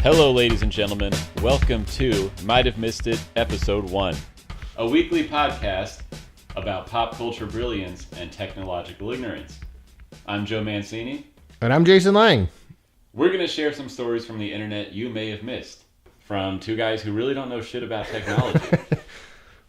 Hello, ladies and gentlemen. Welcome to Might Have Missed It, Episode 1, a weekly podcast about pop culture brilliance and technological ignorance. I'm Joe Mancini. And I'm Jason Lang. We're going to share some stories from the internet you may have missed, from two guys who really don't know shit about technology.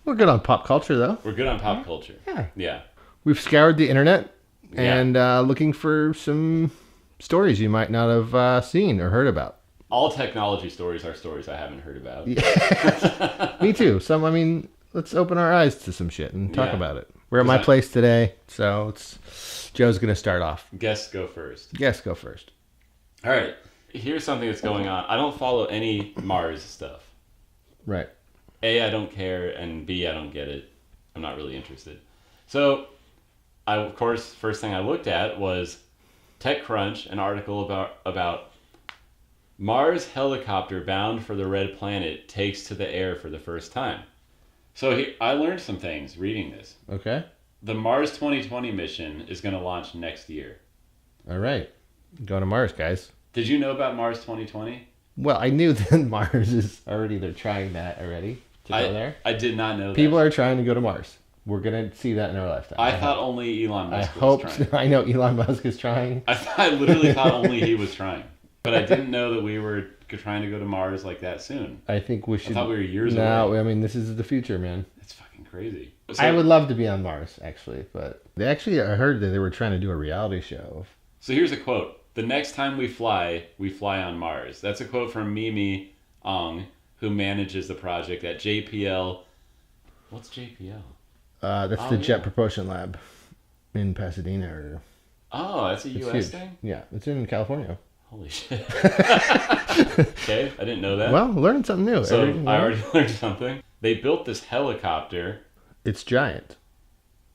We're good on pop culture, though. We're good on pop culture. Yeah. We've scoured the internet and looking for some stories you might not have seen or heard about. All technology stories are stories I haven't heard about. Yeah. Me too. Let's open our eyes to some shit and talk about it. We're at my place today, so Joe's going to start off. Guests go first. All right. Here's something that's going on. I don't follow any Mars stuff. Right. A, I don't care, and B, I don't get it. I'm not really interested. So, of course, first thing I looked at was TechCrunch, an article about Mars helicopter bound for the red planet takes to the air for the first time. So I learned some things reading this. Okay. The Mars 2020 mission is going to launch next year. All right. Going to Mars, guys. Did you know about Mars 2020? Well, I knew that Mars is already, they're trying that already to go there. I did not know that. People are trying to go to Mars. We're going to see that in our lifetime. I thought only Elon Musk was trying. I know Elon Musk is trying. I literally thought only he was trying. But I didn't know that we were trying to go to Mars like that soon. I think we should. I thought we were years away. No, I mean, this is the future, man. It's fucking crazy. So, I would love to be on Mars, actually. But I heard that they were trying to do a reality show. So here's a quote. The next time we fly on Mars. That's a quote from Mimi Ong, who manages the project at JPL. What's JPL? That's the Jet Propulsion Lab in Pasadena. Oh, that's a U.S. thing? Yeah, it's in California. Holy shit. Okay, I didn't know that. Well, learning something new. So I already learned something. They built this helicopter. It's giant.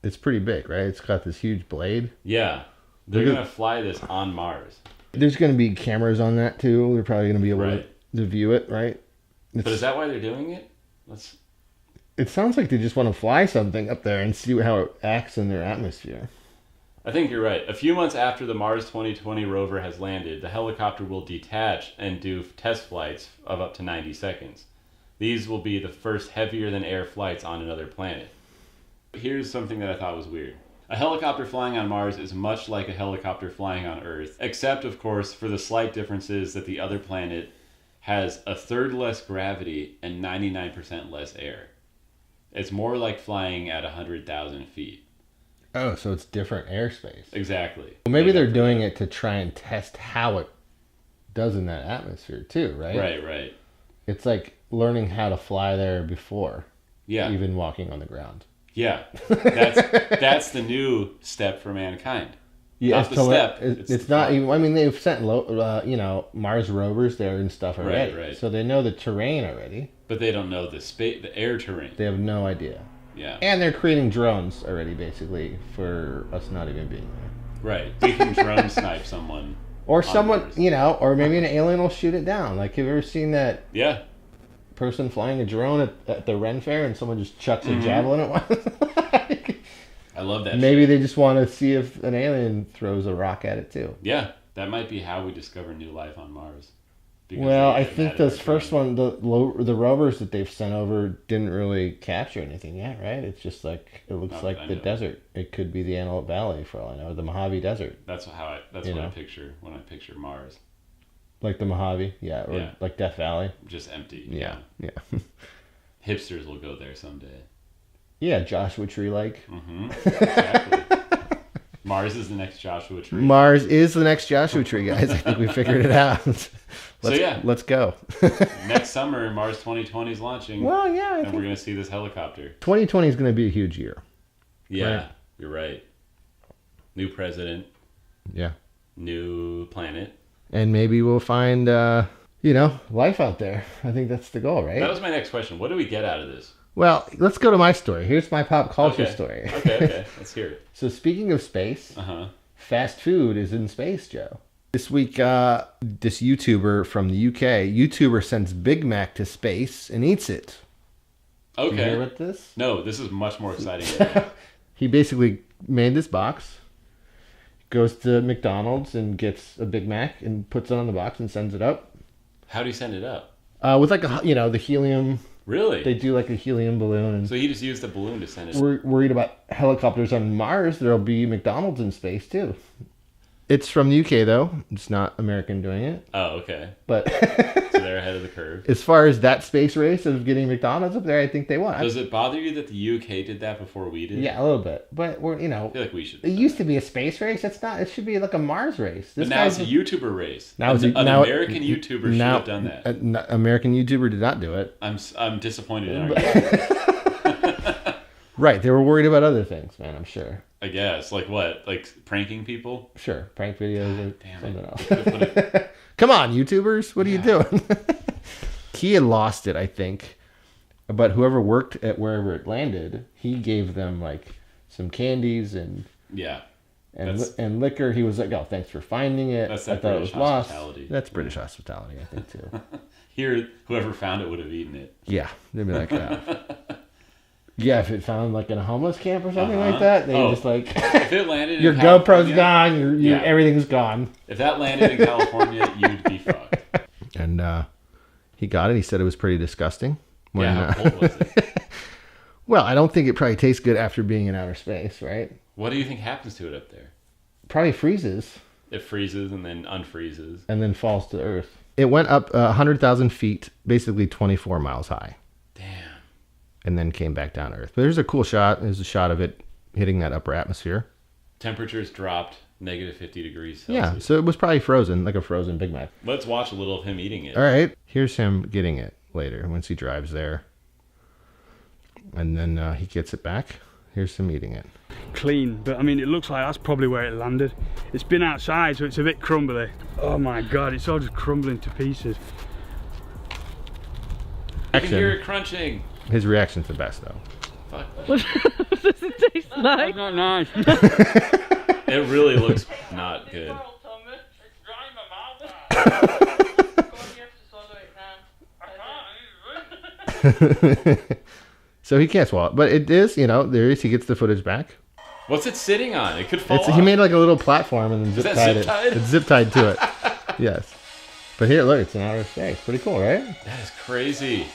It's pretty big, right? It's got this huge blade. Yeah. They're going to fly this on Mars. There's going to be cameras on that, too. They're probably going to be able to view it, right? But is that why they're doing it? It sounds like they just want to fly something up there and see how it acts in their atmosphere. I think you're right. A few months after the Mars 2020 rover has landed, the helicopter will detach and do test flights of up to 90 seconds. These will be the first heavier-than-air flights on another planet. Here's something that I thought was weird. A helicopter flying on Mars is much like a helicopter flying on Earth, except, of course, for the slight differences that the other planet has a third less gravity and 99% less air. It's more like flying at 100,000 feet. Oh, so it's different airspace. Exactly. Well, maybe they're doing it to try and test how it does in that atmosphere, too, right? Right. It's like learning how to fly there before. Yeah. Even walking on the ground. Yeah. That's the new step for mankind. Yeah, not the step. It's not even. I mean, they've sent Mars rovers there and stuff already, right. So they know the terrain already. But they don't know the air terrain. They have no idea. Yeah. And they're creating drones already, basically, for us not even being there. Right. We can drone snipe someone. Or someone, or maybe an alien will shoot it down. Like, have you ever seen that? Yeah. Person flying a drone at the Ren Fair and someone just chucks a javelin at one? I love that. Maybe they just want to see if an alien throws a rock at it too. Yeah, that might be how we discover new life on Mars. Well, I think this first one, the rovers that they've sent over didn't really capture anything yet, right? It's just like, it looks like the desert. It could be the Antelope Valley for all I know, the Mojave Desert. That's what I picture when I picture Mars. Like the Mojave, or like Death Valley. Just empty. Yeah. Hipsters will go there someday. Yeah, Joshua Tree Lake. Mm-hmm. Exactly. Mars is the next Joshua Tree. Mars is the next Joshua Tree, guys. I think we figured it out. Let's go. Next summer, Mars 2020 is launching. Well, yeah. And we're going to see this helicopter. 2020 is going to be a huge year. Yeah, right? You're right. New president. Yeah. New planet. And maybe we'll find, life out there. I think that's the goal, right? That was my next question. What do we get out of this? Well, let's go to my story. Here's my pop culture story. Okay. Let's hear it. So speaking of space, fast food is in space, Joe. This week, this YouTuber from the UK, YouTuber sends Big Mac to space and eats it. Okay. You hear about this? No, this is much more exciting. He basically made this box, goes to McDonald's and gets a Big Mac and puts it on the box and sends it up. How do you send it up? With like the helium. Really? They do like a helium balloon. So he just used the balloon to send it. We're worried about helicopters on Mars. There'll be McDonald's in space too. It's from the UK though. It's not American doing it. Oh, okay. But so they're ahead of the curve. As far as that space race of getting McDonald's up there, I think they won. Does it bother you that the UK did that before we did? Yeah, a little bit. But we're I feel like we should. It used to be a space race. It's not. It should be like a Mars race. But now it's a YouTuber race. Now an American YouTuber should have done that. An American YouTuber did not do it. I'm disappointed in our YouTubers. Right, they were worried about other things, man. I'm sure. I guess, like what? Like pranking people? Sure, prank videos or something else. Damn Come on, YouTubers, what are you doing? He had lost it, I think, but whoever worked at wherever it landed, he gave them like some candies and liquor. He was like, "Oh, thanks for finding it. I thought it was lost." That's British hospitality, I think too. Here, whoever found it would have eaten it. Yeah, they'd be like, yeah, if it found like in a homeless camp or something like that, they just like if it landed your in GoPro's gone, your everything's gone. If that landed in California, you'd be fucked. And he got it. He said it was pretty disgusting. How cold was it? Well, I don't think it probably tastes good after being in outer space, right? What do you think happens to it up there? Probably freezes. It freezes and then unfreezes. And then falls to Earth. It went up 100,000 feet, basically 24 miles high. Damn. And then came back down to Earth. But there's a cool shot. There's a shot of it hitting that upper atmosphere. Temperatures dropped -50 degrees Celsius. Yeah, so it was probably frozen, like a frozen Big Mac. Let's watch a little of him eating it. All right. Here's him getting it later once he drives there. And then he gets it back. Here's him eating it. Clean, but I mean, it looks like that's probably where it landed. It's been outside, so it's a bit crumbly. Oh my God, it's all just crumbling to pieces. I can hear it crunching. His reaction's the best, though. Fuck. What does it taste like? That's not nice. It really looks not good. So he can't swallow it. But it is, he gets the footage back. What's it sitting on? It could fall off. He made like a little platform and then zip-tied it. It's zip-tied to it. Yes. But here, look, it's in outer space. Pretty cool, right? That is crazy.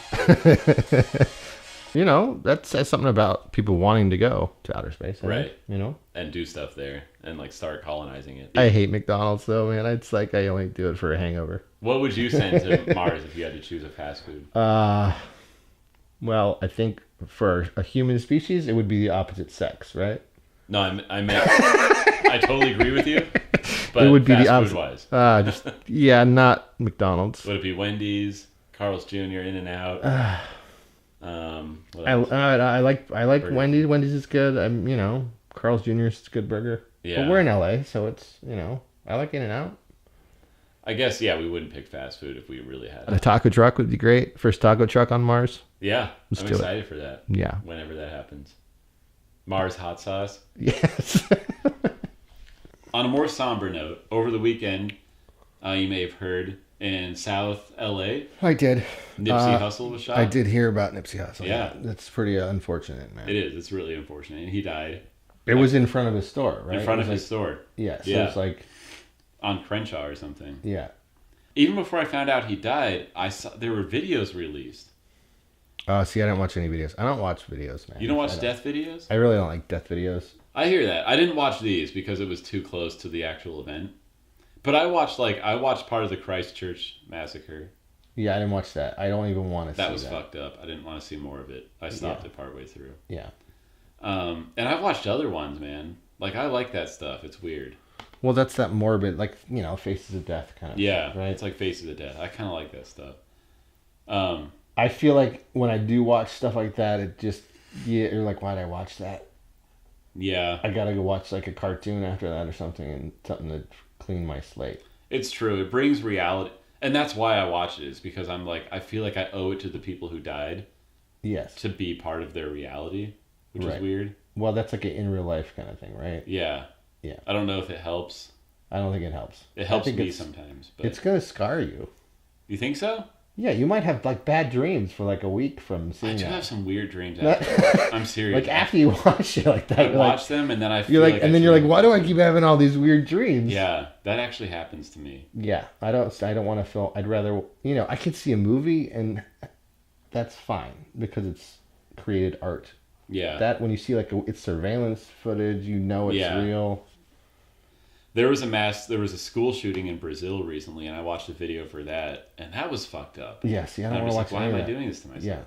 That says something about people wanting to go to outer space. Right. Think, and do stuff there and like start colonizing it. I hate McDonald's though, man. It's like I only do it for a hangover. What would you send to Mars if you had to choose a fast food? Well, I think for a human species, it would be the opposite sex, right? No, I meant I totally agree with you. But it would be fast the opposite. Food-wise. Not McDonald's. Would it be Wendy's, Carl's Jr., In-N-Out? I like Wendy's. Wendy's is good. Carl's Jr. is a good burger. Yeah. But we're in LA, so it's I like In-N-Out. I guess we wouldn't pick fast food if we really had it. A taco truck would be great. First taco truck on Mars. Yeah, I'm excited for that. Yeah. Whenever that happens. Mars hot sauce. Yes. On a more somber note, over the weekend, you may have heard in South LA. I did. Nipsey Hussle was shot. I did hear about Nipsey Hussle. Yeah. That's pretty unfortunate, man. It is. It's really unfortunate. And he died. It was in front of his store, right? In front of his store. Yeah. So it's like on Crenshaw or something. Yeah. Even before I found out he died, I saw there were videos released. See, I didn't watch any videos. I don't watch videos, man. You don't watch death videos? I really don't like death videos. I hear that. I didn't watch these because it was too close to the actual event. But I watched part of the Christchurch massacre. Yeah, I didn't watch that. I don't even want to see that. That was fucked up. I didn't want to see more of it. I stopped it partway through. Yeah. And I've watched other ones, man. Like, I like that stuff. It's weird. Well, that's that morbid, like, Faces of Death kind of stuff, right? It's like Faces of Death. I kind of like that stuff. I feel like when I do watch stuff like that, it just, you're like, why'd I watch that? Yeah. I gotta go watch, like, a cartoon after that or something, and something to clean my slate. It's true. It brings reality. And that's why I watch it, is because I'm like, I feel like I owe it to the people who died. Yes. To be part of their reality, which is weird. Well, that's like an in real life kind of thing, right? Yeah. Yeah. I don't know if it helps. I don't think it helps. It helps me sometimes. But it's going to scar you. You think so? Yeah, you might have like bad dreams for like a week from seeing I do that. have some weird dreams after. I'm serious. Like after you watch shit like that, I watch them and then I feel you're like, like and then you're like, why do I keep having all these weird dreams? Yeah, that actually happens to me. Yeah, I don't want to feel. I'd rather, I could see a movie and that's fine because it's created art. Yeah. That when you see like it's surveillance footage, it's real. There was a school shooting in Brazil recently, and I watched a video for that, and that was fucked up. Yeah, see, I don't want to watch why am I doing this to myself? Yeah.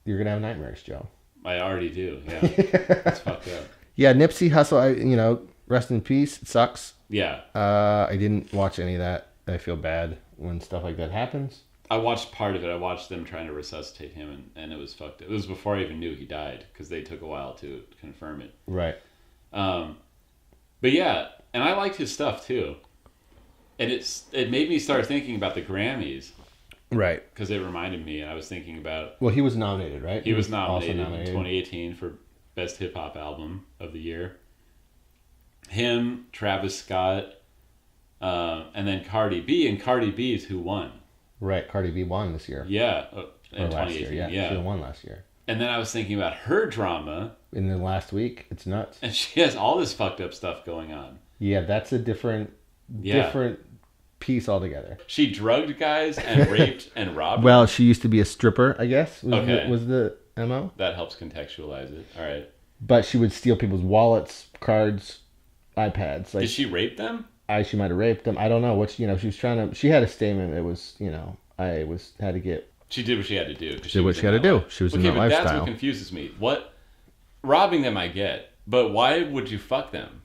You're going to have nightmares, Joe. I already do, yeah. It's fucked up. Yeah, Nipsey Hussle, rest in peace. It sucks. Yeah. I didn't watch any of that. I feel bad when stuff like that happens. I watched part of it. I watched them trying to resuscitate him, and it was fucked up. It was before I even knew he died, because they took a while to confirm it. Right. But yeah, and I liked his stuff too. And it made me start thinking about the Grammys. Right. Because it reminded me, and I was thinking about... Well, he was nominated, right? He was nominated in 2018 for Best Hip Hop Album of the Year. Him, Travis Scott, and then Cardi B. And Cardi B is who won. Right, Cardi B won this year. Yeah, in 2018. Last year, yeah. She won last year. And then I was thinking about her drama. In the last week, it's nuts. And she has all this fucked up stuff going on. Yeah, that's a different piece altogether. She drugged guys and raped and robbed. Well, she used to be a stripper, I guess. Was the MO? That helps contextualize it. All right. But she would steal people's wallets, cards, iPads. Did she rape them? She might have raped them. I don't know what she was trying to. She had a statement. It was had to get. She did what she had to do. She did what she had to do. She was in that lifestyle. That's what confuses me. Robbing them I get, but why would you fuck them?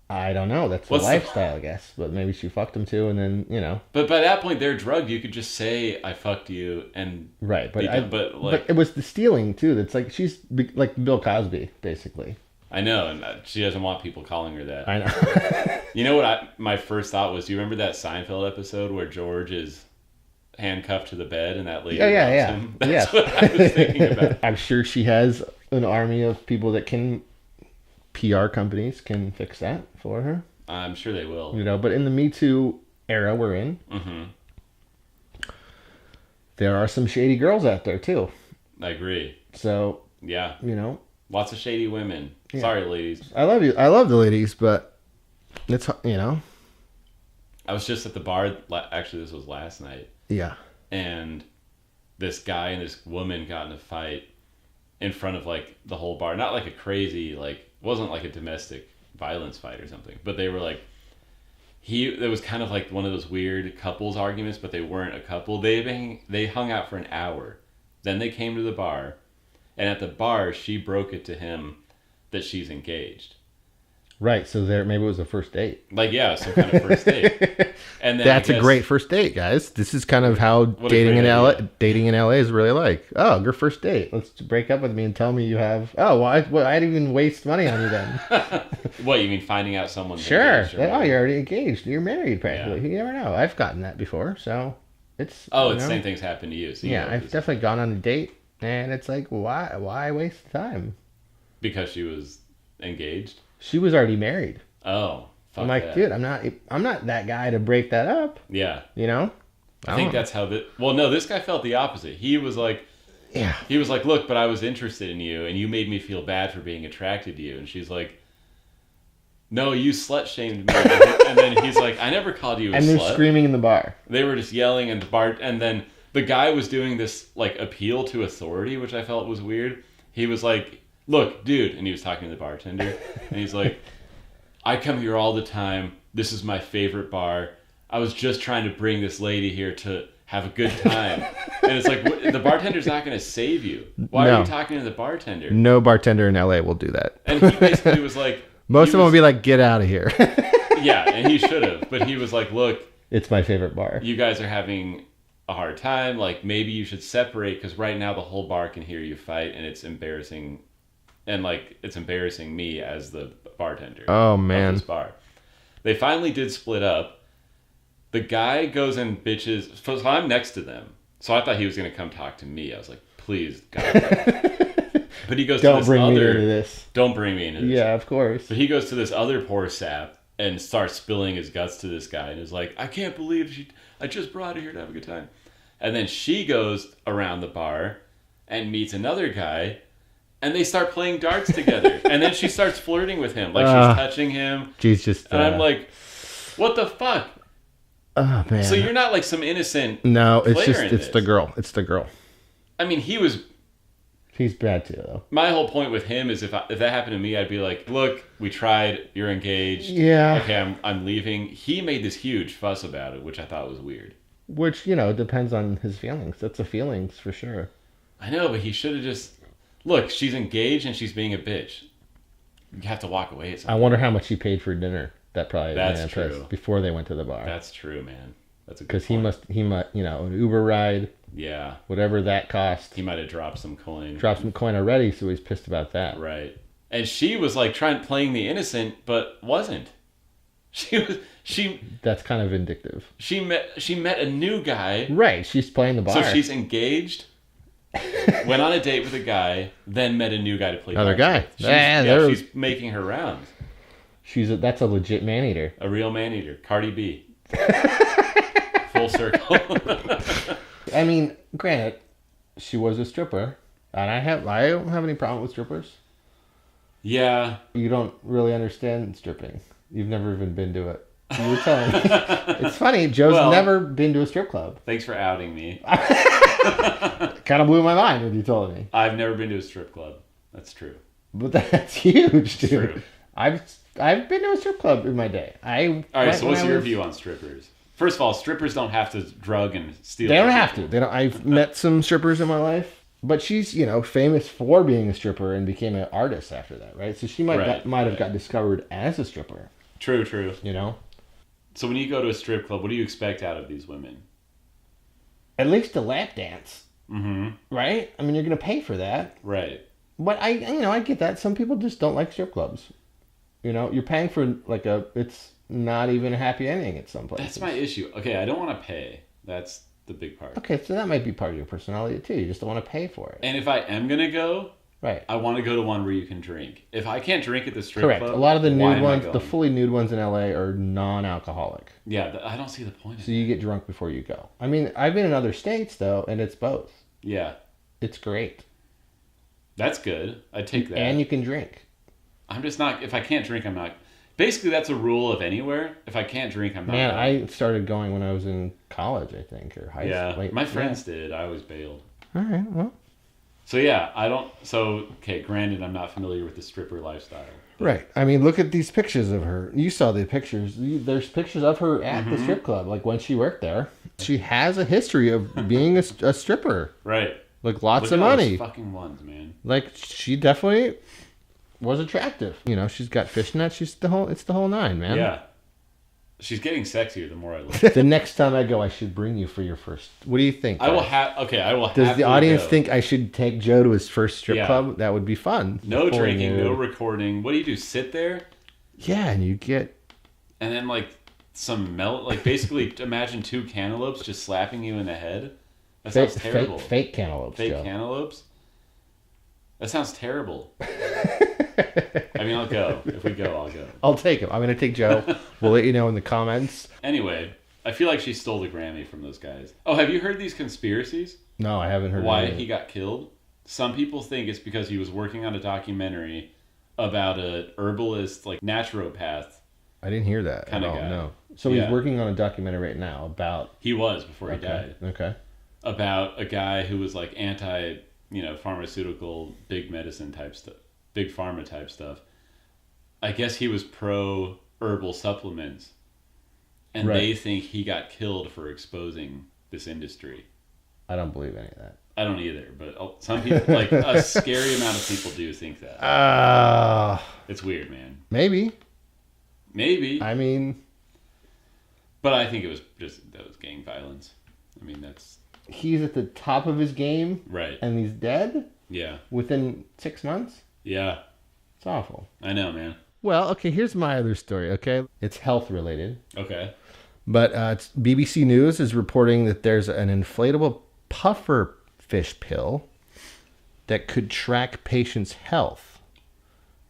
I don't know. That's the lifestyle, I guess. But maybe she fucked him too, and then But by that point, they're drugged. You could just say I fucked you, and right. But it was the stealing too. That's like she's like Bill Cosby, basically. I know, and she doesn't want people calling her that. I know. You know what? My first thought was, do you remember that Seinfeld episode where George is handcuffed to the bed and that lady robs him? That's what I was thinking about. I'm sure she has an army of people that can. PR companies can fix that for her. I'm sure they will. But in the Me Too era we're in, there are some shady girls out there too. I agree. So yeah, lots of shady women. Yeah. Sorry, ladies. I love you. I love the ladies, but it's I was just at the bar. Actually, this was last night. Yeah. And this guy and this woman got in a fight in front of like the whole bar. Not like a crazy wasn't like a domestic violence fight or something, but they were like, it was kind of like one of those weird couples arguments, but they weren't a couple. They hung out for an hour. Then they came to the bar, and at the bar, she broke it to him that she's engaged. Right, so maybe it was a first date. Some kind of first date. And then that's a great first date, guys. This is kind of how dating in LA is really like. Oh, your first date. Let's break up with me and tell me you have. Oh, well, I didn't even waste money on you then. What, you mean finding out someone's sure. engaged? Oh, you're already engaged. You're married practically. Yeah. You never know. I've gotten that before, so it's. Oh, it's same things happen to you. So I've definitely gone on a date, and it's like, why waste the time? Because she was engaged. She was already married. Oh, fuck I'm like, that. Dude, I'm not that guy to break that up. Yeah. I think that's how this guy felt the opposite. He was like, look, but I was interested in you, and you made me feel bad for being attracted to you. And she's like, no, you slut shamed me. And then he's like, I never called you a slut. And they're screaming in the bar. They were just yelling in the bar, and then the guy was doing this like appeal to authority, which I felt was weird. He was like, look, dude, and he was talking to the bartender, and he's like, I come here all the time. This is my favorite bar. I was just trying to bring this lady here to have a good time. And it's like, the bartender's not going to save you. Why are you talking to the bartender? No bartender in LA will do that. And he basically was like... Most of them will be like, get out of here. Yeah, and he should have. But he was like, look... It's my favorite bar. You guys are having a hard time. Like, maybe you should separate, because right now the whole bar can hear you fight, and it's embarrassing. And, it's embarrassing me as the bartender. Oh, man. Of this bar. They finally did split up. The guy goes and bitches. So I'm next to them. So I thought he was going to come talk to me. I was like, please, God. But he goes to this Don't bring me into this. Don't bring me into this. Yeah, of course. But he goes to this other poor sap and starts spilling his guts to this guy. And is like, I can't believe I just brought her here to have a good time. And then she goes around the bar and meets another guy, and they start playing darts together. And then she starts flirting with him, like she's touching him. She's just... And I'm like, what the fuck? Oh, man. So you're not like some innocent No, it's player just, it's the girl. It's the girl. I mean, he was... He's bad too, though. My whole point with him is if that happened to me, I'd be like, look, we tried, you're engaged. Yeah. Okay, I'm leaving. He made this huge fuss about it, which I thought was weird. Which, you know, depends on his feelings. That's a feelings for sure. I know, but he should have just... Look, she's engaged and she's being a bitch. You have to walk away at some I wonder how much he paid for dinner. That probably... That's true. Before they went to the bar. That's true, man. That's a good Because point. he might, you know, an Uber ride... Yeah. Whatever that cost. He might have dropped some coin. Dropped some coin already, so he's pissed about that. Right. And she was like playing the innocent, but wasn't. That's kind of vindictive. She met a new guy. Right, she's playing the bar. So she's engaged, went on a date with a guy, then met a new guy to play another guy. She's making her rounds. That's a legit man-eater. A real man-eater. Cardi B. Full circle. I mean, granted, she was a stripper, and I don't have any problem with strippers. Yeah. You don't really understand stripping. You've never even been to it. You were telling me. It's funny, Joe's never been to a strip club. Thanks for outing me. Kind of blew my mind when you told me. I've never been to a strip club. That's true. But that's huge, dude. True. I've been to a strip club in my day. All right, so what's your view on strippers? First of all, strippers don't have to drug and steal. They don't have to. They don't. I've met some strippers in my life, but she's, you know, famous for being a stripper and became an artist after that, right? So she might have got discovered as a stripper. True. You know. So when you go to a strip club, what do you expect out of these women? At least a lap dance. Mm-hmm. Right? I mean, you're going to pay for that. Right. But I get that. Some people just don't like strip clubs. You know, you're paying for it's not even a happy ending at some places. That's my issue. Okay, I don't want to pay. That's the big part. Okay, so that might be part of your personality too. You just don't want to pay for it. And if I am going to go, right, I want to go to one where you can drink. If I can't drink at the strip club, correct. A lot of the nude ones, the fully nude ones in LA are non-alcoholic. Yeah, I don't see the point of it. So you get drunk before you go. I mean, I've been in other states though, and it's both. Yeah. It's great. That's good. I take that. And you can drink. I'm just not, if I can't drink, I'm not. Basically, that's a rule of anywhere. If I can't drink, I'm not. Man, I started going when I was in college, I think, or high school. Yeah, my friends did. I always bailed. All right, well. So yeah, okay, granted, I'm not familiar with the stripper lifestyle. Right. I mean, look at these pictures of her. You saw the pictures. There's pictures of her at the strip club, like when she worked there. She has a history of being a stripper. Right. Like lots Look of at money. Those fucking ones, man. Like she definitely was attractive. You know, she's got fishnets. It's the whole nine, man. Yeah. She's getting sexier the more I look. The next time I go, I should bring you for your first. What do you think? I will have. Does the audience think I should take Joe to his first strip club? That would be fun. No drinking, no recording. What do? Sit there? Yeah, and you get. And then some basically imagine two cantaloupes just slapping you in the head. That sounds terrible. Fake cantaloupes. Fake Joe. Cantaloupes. That sounds terrible. I mean, I'll go. If we go, I'll go. I'll take him. I'm going to take Joe. We'll let you know in the comments. Anyway, I feel like she stole the Grammy from those guys. Oh, have you heard these conspiracies? No, I haven't heard. Why he got killed? Some people think it's because he was working on a documentary about a herbalist, naturopath. I didn't hear that at all. No. So he's working on a documentary right now about. He was before he died. Okay. About a guy who was anti, pharmaceutical, big medicine type stuff, big pharma type stuff. I guess he was pro herbal supplements, and they think he got killed for exposing this industry. I don't believe any of that. I don't either, but some people, a scary amount of people do think that. It's weird, man. Maybe. I mean, but I think that was gang violence. I mean, that's. He's at the top of his game. Right. And he's dead? Yeah. Within 6 months? Yeah. It's awful. I know, man. Well, okay, here's my other story, okay? It's health related. Okay. But BBC News is reporting that there's an inflatable pufferfish pill that could track patients' health.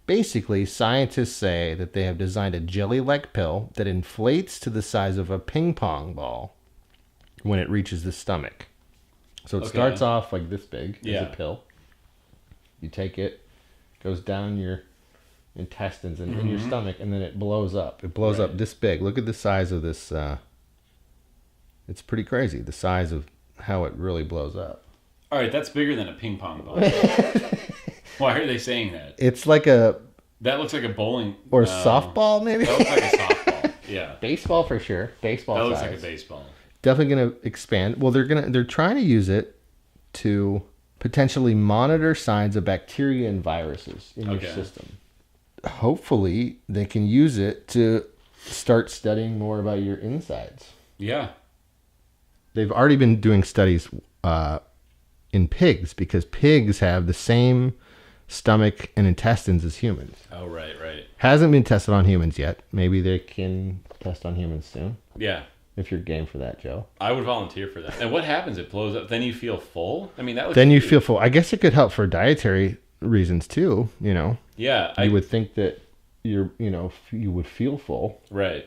Basically, scientists say that they have designed a jelly-like pill that inflates to the size of a ping pong ball when it reaches the stomach. So it starts off like this big as a Yeah. pill. You take it, goes down your intestines and in your stomach, and then it blows up. It blows up this big. Look at the size of this. It's pretty crazy, the size of how it really blows up. All right, that's bigger than a ping pong ball. Why are they saying that? It's like a... That looks like a bowling... Or softball, maybe? That looks like a softball, yeah. Baseball for sure. Baseball That looks size. like a baseball. Definitely going to expand. Well, they're trying to use it to potentially monitor signs of bacteria and viruses in your system. Hopefully, they can use it to start studying more about your insides. Yeah. They've already been doing studies in pigs because pigs have the same stomach and intestines as humans. Oh, right. Hasn't been tested on humans yet. Maybe they can test on humans soon. Yeah. If you're game for that, Joe. I would volunteer for that. And what happens? It blows up. Then you feel full? I mean, that looks Then you huge. feel full. I guess it could help for dietary reasons too, you know. Yeah. You would think that you would feel full. Right.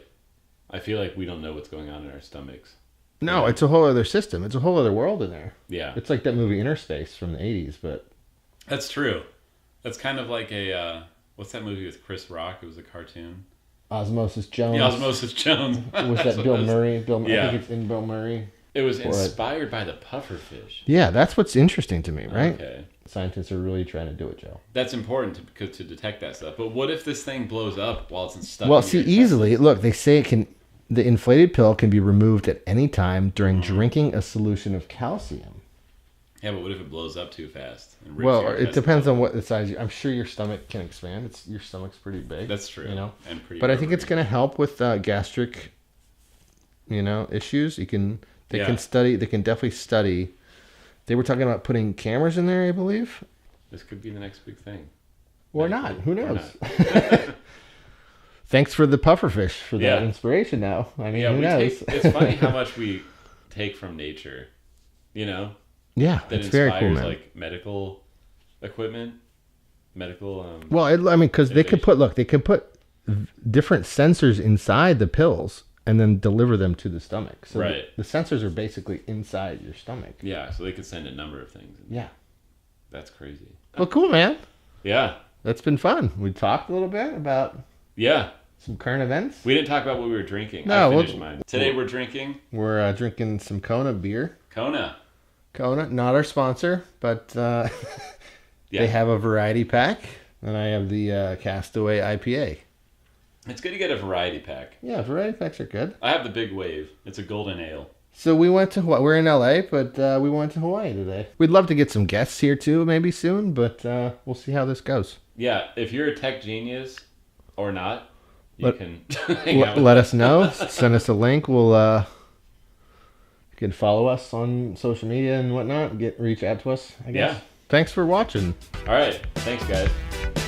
I feel like we don't know what's going on in our stomachs. No, it's a whole other system. It's a whole other world in there. Yeah. It's like that movie Interspace from the 80s, but... That's true. That's kind of like a... what's that movie with Chris Rock? It was a cartoon. Osmosis Jones. Yeah, Osmosis Jones. Was that Bill Murray? I Yeah. think it's in Bill Murray. It was inspired by the pufferfish. Yeah, that's what's interesting to me, right? Okay. Scientists are really trying to do it, Joe. That's important to detect that stuff. But what if this thing blows up while it's stuck? Well, in see, your easily. Look, they say it can. The inflated pill can be removed at any time during drinking a solution of calcium. Yeah, but what if it blows up too fast? And rips Well, your it intestines depends on open? what the size. I'm sure your stomach can expand. Your stomach's pretty big. That's true. You know, and pretty. but I think it's rubbery. going to help with gastric, issues. They can study. They can definitely study. They were talking about putting cameras in there, I believe. This could be the next big thing. Or not. Who Or knows? not. Thanks for the pufferfish for that Yeah. inspiration now. I mean, Yeah, who knows? it's funny how much we take from nature, Yeah, that it's inspires very cool, man. like medical equipment, medical. Well, I mean, because they could put different sensors inside the pills and then deliver them to the stomach. So Right. the sensors are basically inside your stomach. Yeah, so they could send a number of things. Yeah. That's crazy. Well, cool, man. Yeah, That's been fun. We talked a little bit about yeah. some current events. We didn't talk about what we were drinking. No, I finished mine. Today we're drinking We're drinking some Kona beer. Kona. Kona, not our sponsor, but Yeah. they have a variety pack, and I have the Castaway IPA. It's good to get a variety pack. Yeah, variety packs are good. I have the big wave. It's a golden ale. So we went to Hawaii. We're in LA, but we went to Hawaii today. We'd love to get some guests here too, maybe soon, but we'll see how this goes. Yeah, if you're a tech genius or not, you can hang out Let with us know. Send us a link. We'll you can follow us on social media and whatnot. Reach out to us, I guess. Yeah. Thanks for watching. All right. Thanks, guys.